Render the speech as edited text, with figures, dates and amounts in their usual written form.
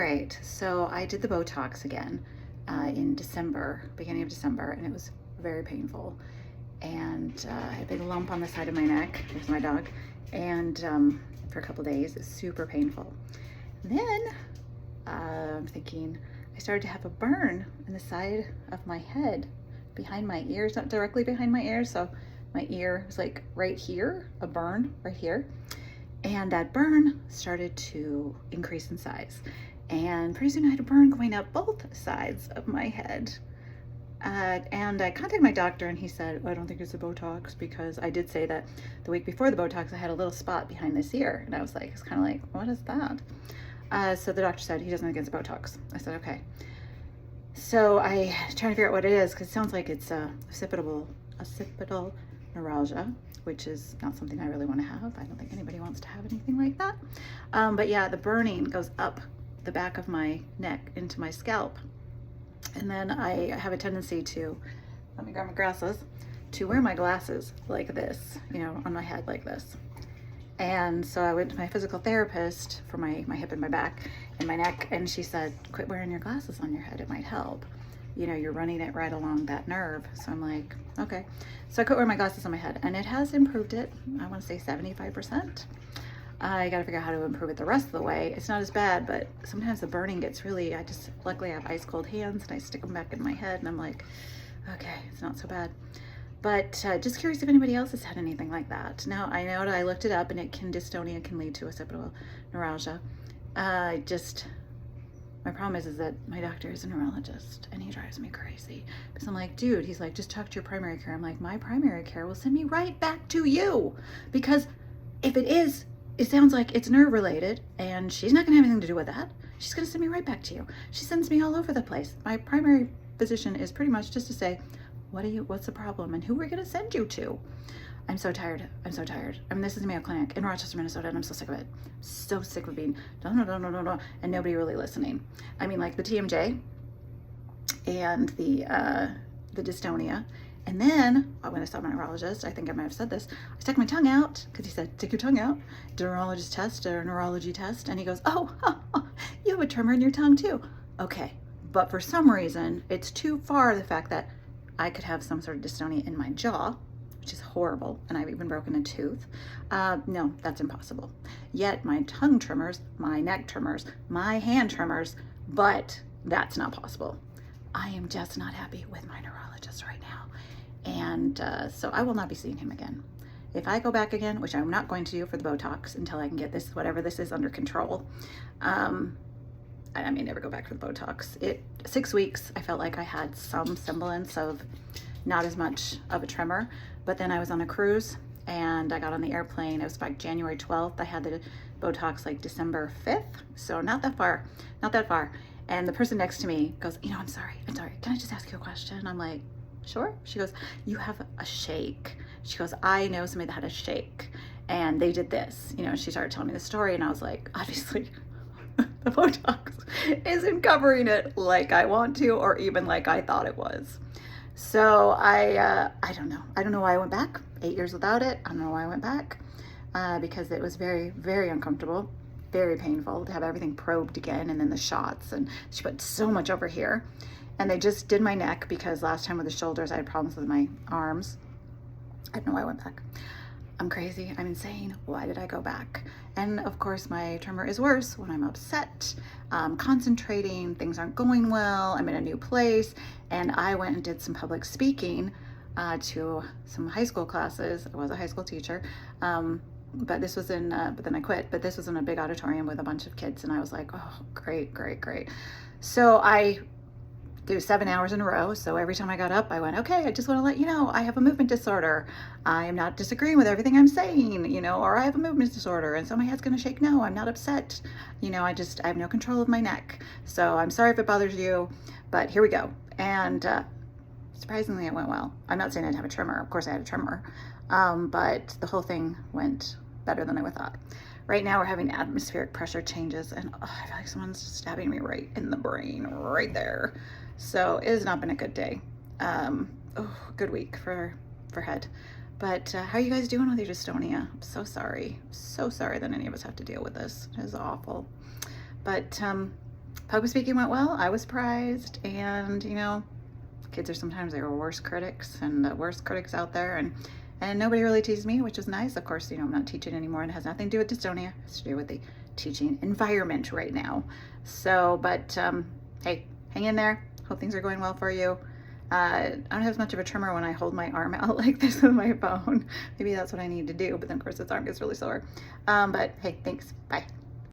right, so I did the Botox again in December, beginning of December, and it was very painful. And I had a big lump on the side of my neck. There's my dog. And for a couple days, it's super painful. Then I'm thinking, I started to have a burn in the side of my head, behind my ears, not directly behind my ears. So my ear was like right here, a burn right here. And that burn started to increase in size. And pretty soon I had a burn going up both sides of my head. And I contacted my doctor and he said, I don't think it's a Botox, because I did say that the week before the Botox, I had a little spot behind this ear. And I was like, it's kind of like, what is that? So the doctor said he doesn't think it's Botox. I said, okay. So I trying to figure out what it is, because it sounds like it's occipital neuralgia, which is not something I really want to have. I don't think anybody wants to have anything like that. But yeah, the burning goes up the back of my neck into my scalp. And then I have a tendency to, let me grab my glasses, to wear my glasses like this, you know, on my head like this. And so I went to my physical therapist for my hip and my back and my neck, and she said, quit wearing your glasses on your head, it might help. You know, you're running it right along that nerve. So I'm like, okay. So I quit wearing my glasses on my head, and it has improved it, I want to say 75%. I got to figure out how to improve it the rest of the way. It's not as bad, but sometimes the burning gets really, luckily I have ice cold hands and I stick them back in my head and I'm like, okay, it's not so bad. But just curious if anybody else has had anything like that. Now, I know that I looked it up and dystonia can lead to occipital neuralgia. My problem is that my doctor is a neurologist and he drives me crazy. Because I'm like, dude, he's like, just talk to your primary care. I'm like, my primary care will send me right back to you. Because if it is, it sounds like it's nerve related and she's not gonna have anything to do with that. She's gonna send me right back to you. She sends me all over the place. My primary physician is pretty much just to say, what's the problem and who we're gonna send you to? I'm so tired. I'm so tired. I mean, this is Mayo Clinic in Rochester, Minnesota, and I'm so sick of it. So sick of being no, and nobody really listening. I mean, like the TMJ and the dystonia. And then when I saw my neurologist, I think I might have said this, I stuck my tongue out because he said, stick your tongue out, do a neurologist test or a neurology test. And he goes, oh, you have a tremor in your tongue too. Okay. But for some reason, it's too far the fact that I could have some sort of dystonia in my jaw, which is horrible. And I've even broken a tooth. No, that's impossible. Yet my tongue tremors, my neck tremors, my hand tremors, but that's not possible. I am just not happy with my neurologist right now. And so I will not be seeing him again. If I go back again, which I'm not going to do for the Botox until I can get this, whatever this is, under control, I may never go back for the Botox. 6 weeks, I felt like I had some semblance of not as much of a tremor, but then I was on a cruise and I got on the airplane. It was like January 12th. I had the Botox like December 5th. So not that far. And the person next to me goes, you know, I'm sorry. Can I just ask you a question? I'm like, sure. She goes, you have a shake. She goes, I know somebody that had a shake and they did this. You know, she started telling me the story and I was like, obviously the Botox isn't covering it like I want to, or even like I thought it was. So I don't know. I don't know why I went back. 8 years without it. I don't know why I went back because it was very, very uncomfortable, very painful to have everything probed again, and then the shots, and she put so much over here. And they just did my neck because last time with the shoulders, I had problems with my arms. I don't know why I went back. I'm crazy. I'm insane. Why did I go back? And of course, my tremor is worse when I'm upset, concentrating, things aren't going well, I'm in a new place. And I went and did some public speaking to some high school classes. I was a high school teacher. But this was but then I quit. But this was in a big auditorium with a bunch of kids. And I was like, oh, great. So I do 7 hours in a row. So every time I got up, I went, okay, I just want to let you know, I have a movement disorder. I am not disagreeing with everything I'm saying, you know, or I have a movement disorder and so my head's going to shake. No, I'm not upset. You know, I have no control of my neck. So I'm sorry if it bothers you, but here we go. And surprisingly, it went well. I'm not saying I didn't have a tremor. Of course I had a tremor. But the whole thing went better than I would thought. Right now we're having atmospheric pressure changes and I feel like someone's stabbing me right in the brain, right there. So it has not been a good day. Good week for head. But how are you guys doing with your dystonia? I'm so sorry. So sorry that any of us have to deal with this. It is awful. But public speaking went well. I was surprised, and you know, kids are sometimes their worst critics and the worst critics out there, and nobody really teased me, which was nice. Of course, you know, I'm not teaching anymore, and it has nothing to do with dystonia. It has to do with the teaching environment right now. So, but hey, hang in there. Hope things are going well for you. I don't have as much of a tremor when I hold my arm out like this with my phone. Maybe that's what I need to do, but then of course this arm gets really sore. But hey, thanks. Bye.